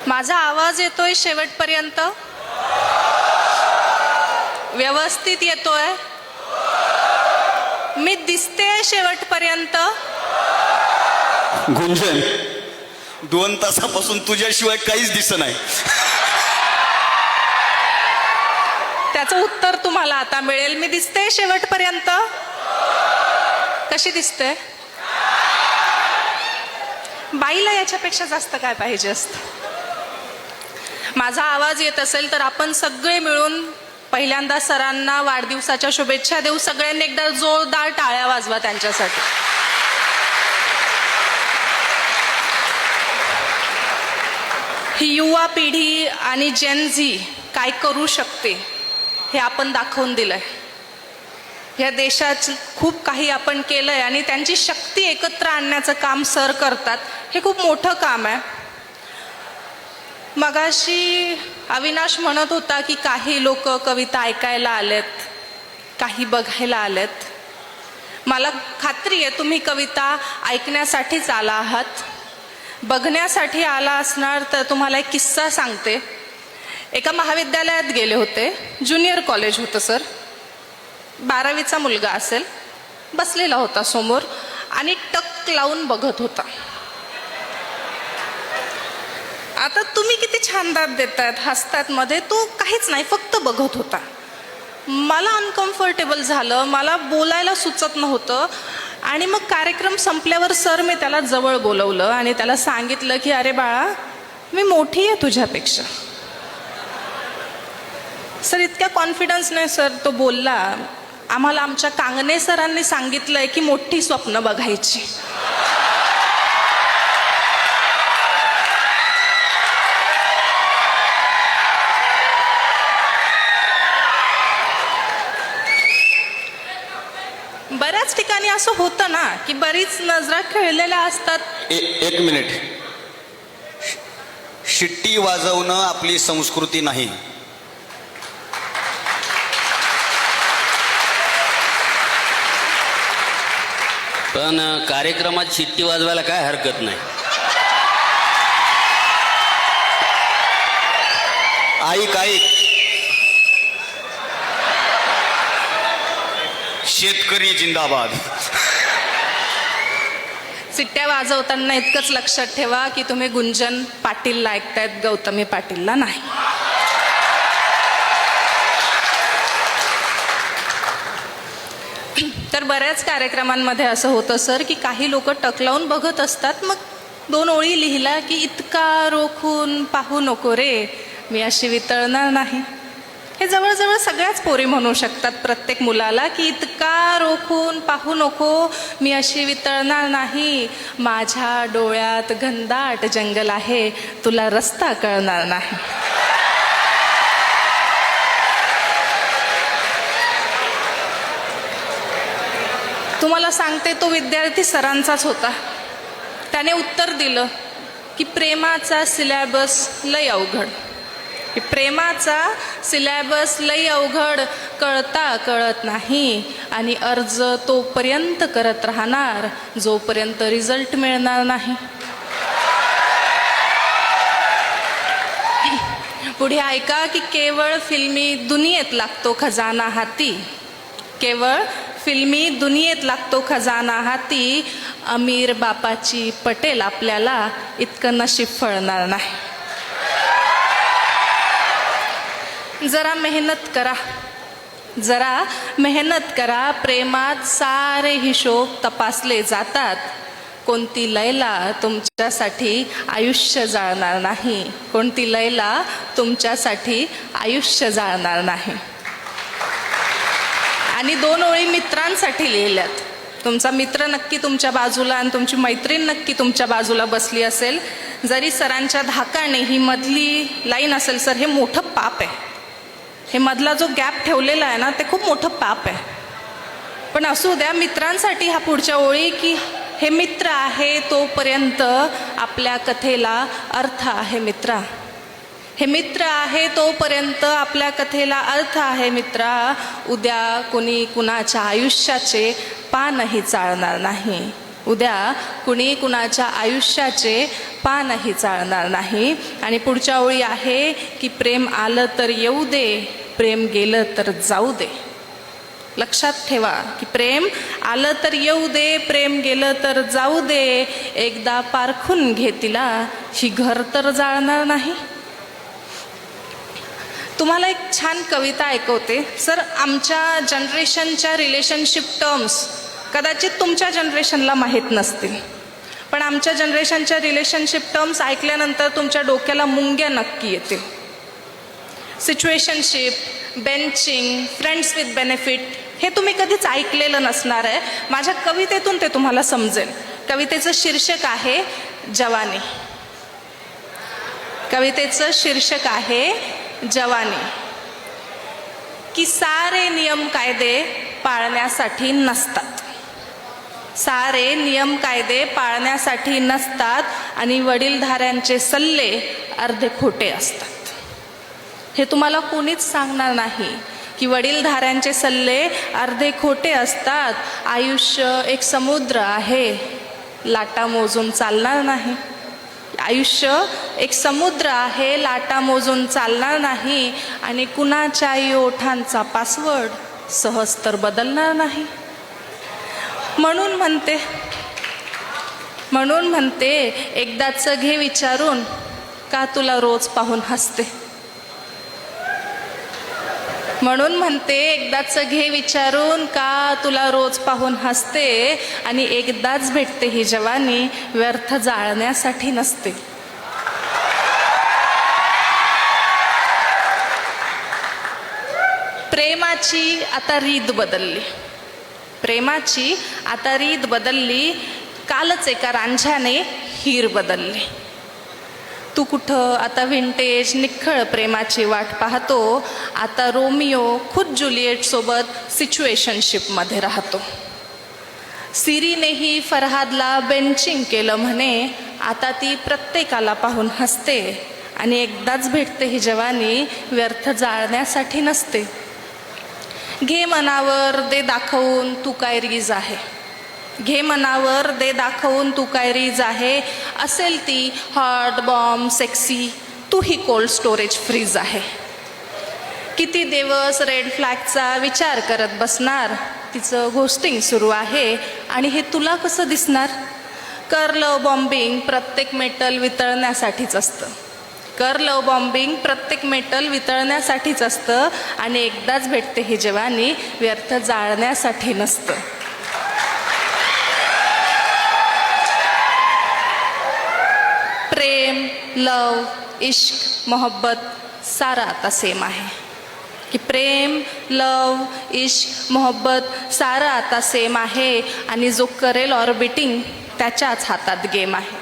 माझा आवाज येतोय शेवटपर्यंत? व्यवस्थित येतोय? मी दिसते शेवटपर्यंत? गुंजन, 2 तासापासून तुझ्याशिवाय काहीच दिसत नाही. त्याचं उत्तर तुम्हाला आता मिळेल. मी दिसते शेवटपर्यंत? कशी दिसते? बाईला याच्यापेक्षा जास्त काय पाहिजे असतं? माझा आवाज येत असेल तर आपण सगळे मिळून पहिल्यांदा सरांना वाढदिवसाच्या शुभेच्छा देऊ. सगळ्यांनी एकदा जोरदार टाळ्या वाजवा त्यांच्यासाठी. ही युवा पिढी आणि जेन झी काय करू शकते हे आपण दाखवून दिलंय. या देशात खूप काही आपण केलंय आणि त्यांची शक्ती एकत्र आणण्याचं काम सर करतात. हे खूप मोठं काम आहे. मगाशी अविनाश म्हणत होता की काही लोक कविता ऐकायला आलेत, काही बघायला आलेत. मला खात्री आहे तुम्ही कविता ऐकण्यासाठीच आला आहात. बघण्यासाठी आला असणार तर तुम्हाला एक किस्सा सांगते. एका महाविद्यालयात गेले होते. ज्युनियर कॉलेज होतं सर. 12वीचा मुलगा असेल, बसलेला होता समोर आणि टक लावून बघत होता. आता तुम्ही किती छान दाद देतायत, हसतात मध्ये, तो काहीच नाही, फक्त बघत होता. मला अनकम्फर्टेबल झालं, मला बोलायला सुचत नव्हतं. आणि मग कार्यक्रम संपल्यावर सर मी त्याला जवळ बोलवलं आणि त्याला सांगितलं की अरे बाळा, मी मोठी आहे तुझ्यापेक्षा. सर इतक्या कॉन्फिडन्सने सर तो बोलला. आम्हाला आमच्या कांगणे सरांनी सांगितलंय की मोठी स्वप्न बघायची. बऱ्याच ठिकाणी असं होतं ना की बरीच नजरा खेळलेल्या असतात. एक मिनिट. शिट्टी वाजवणं आपली संस्कृती नाही. पण कार्यक्रमात शिट्टी वाजवायला काय हरकत नाही. ऐक, शेतकरी जिंदाबाद. शिट्ट्या वाजवताना इतकंच लक्षात ठेवा की तुम्ही गुंजन पाटीलला ऐकतायत, गौतमी पाटीलला नाही. तर बऱ्याच कार्यक्रमांमध्ये असं होतं सर की काही लोक टक लावून बघत असतात. मग 2 ओळी लिहिला की इतका रोखून पाहू नको रे, मी अशी वितळणार नाही. हे जवळजवळ सगळ्याच पोरी म्हणू शकतात प्रत्येक मुलाला की इतका रोखून पाहू नको, मी अशी वितळणार नाही. माझ्या डोळ्यात घनदाट जंगल आहे, तुला रस्ता कळणार नाही. तुम्हाला सांगते, तो विद्यार्थी सरांचाच होता. त्याने उत्तर दिलं की प्रेमाचा सिलॅबस लय अवघड. प्रेमाचा सिलॅबस लई अवघड, कळता कळत नाही आणि अर्ज तोपर्यंत करत राहणार जोपर्यंत रिझल्ट मिळणार नाही. पुढे ऐका की केवळ फिल्मी दुनियेत लागतो खजाना हाती. केवळ फिल्मी दुनियेत लागतो खजाना हाती. अमीर बापाची पटेल आपल्याला इतकं नशीब फळणार नाही. जरा मेहनत करा, जरा मेहनत करा. प्रेमात सारे हिशोब तपासले जातात. कोणती लैला तुमच्यासाठी आयुष्य जाळणार नाही. कोणती लैला तुमच्यासाठी आयुष्य जाळणार नाही. आणि 2 ओळी मित्रांसाठी लिहिल्यात. तुमचा मित्र नक्की तुमच्या बाजूला आणि तुमची मैत्रीण नक्की तुमच्या बाजूला बसली असेल. जरी सरांच्या धाकाने ही मधली लाईन असेल, सर हे मोठं पाप आहे. हे मधला जो गॅप ठेवलेला आहे ना, ते खूप मोठं पाप आहे. पण असू द्या, मित्रांसाठी ह्या पुढच्या ओळी की हे मित्र आहे तोपर्यंत आपल्या कथेला अर्थ आहे मित्रा. हे मित्र आहे तोपर्यंत आपल्या कथेला अर्थ आहे मित्रा. उद्या कुणी कुणाच्या आयुष्याचे पानही चाळणार नाही. उद्या कुणी कुणाच्या आयुष्याचे पानही चालणार नाही. आणि पुढच्या ओळी आहे की प्रेम आलं तर येऊ दे, प्रेम गेलं तर जाऊ दे. लक्षात ठेवा की प्रेम आलं तर येऊ दे, प्रेम गेलं तर जाऊ दे. एकदा पारखून घे तिला, ही घर तर जाळणार नाही. तुम्हाला एक छान कविता ऐकवते. सर, आमच्या जनरेशनच्या रिलेशनशिप टर्म्स कदाचित तुमच्या जनरेशनला माहीत नसतील, पण आमच्या जनरेशनच्या रिलेशनशिप टर्म्स ऐकल्यानंतर तुमच्या डोक्याला मुंग्या नक्की येतील. Situationship, benching, friends with benefit हे तुम्ही कधीच ऐकलेलं नसणार आहे. माझ्या कवितेतून ते तुम्हाला समजेल. कवितेचं शीर्षक आहे जवानी. कवितेचं शीर्षक आहे जवानी. की सारे नियम कायदे पाळण्यासाठी नसतात. सारे नियम कायदे पाळण्यासाठी नसतात आणि वडीलधाऱ्यांचे सल्ले अर्धे खोटे असतात. हे तुम्हाला कोणीच सांगणार नाही की वडीलधाऱ्यांचे सल्ले अर्धे खोटे असतात. आयुष्य एक समुद्र आहे, लाटा मोजून चालणार नाही. आयुष्य एक समुद्र आहे, लाटा मोजून चालणार नाही. आणि कुणाच्याही ओठांचा पासवर्ड सहज तर बदलणार नाही. म्हणून म्हणते एकदाच घे विचारून, का तुला रोज पाहून हसते. म्हणून म्हणते एकदाच घे विचारून, का तुला रोज पाहून हसते. आणि एकदाच भेटते ही जवानी, व्यर्थ जाळण्यासाठी नसते. प्रेमाची आता रीत बदलली. प्रेमाची आता रीत बदलली. कालच एका रांझ्याने हीर बदलली. तू कुठं आता व्हिंटेज निखळ प्रेमाची वाट पाहतो. आता रोमिओ खुद जुलिएट सोबत सिच्युएशनशिपमध्ये राहतो. सिरीनेही फरहादला बेंचिंग केलं म्हणे. आता ती प्रत्येकाला पाहून हसते. आणि एकदाच भेटते ही जवानी, व्यर्थ जाळण्यासाठी नसते. घे मनावर दे दाखवून, तू काय रीज आहे. घे मनावर दे दाखवून, तू काय रीज आहे. असेल ती हॉट बॉम्ब सेक्सी, तू ही कोल्ड स्टोरेज फ्रीज आहे. किती दिवस रेड फ्लॅगचा विचार करत बसणार. तिचं घोस्टिंग सुरू आहे आणि हे तुला कसं दिसणार. कर लव बॉम्बिंग प्रत्येक मेटल वितळण्यासाठीच असतं. कर लव बॉम्बिंग प्रत्येक मेटल वितळण्यासाठीच असतं. आणि एकदाच भेटते ही जवानी, व्यर्थ जाळण्यासाठी नसतं. प्रेम, लव, इश्क, मोहब्बत सारा आता सेम आहे. की प्रेम, लव, इश्क, मोहब्बत सारा आता सेम आहे. आणि जो करेल ऑर्बिटिंग त्याच्याच हातात गेम आहे.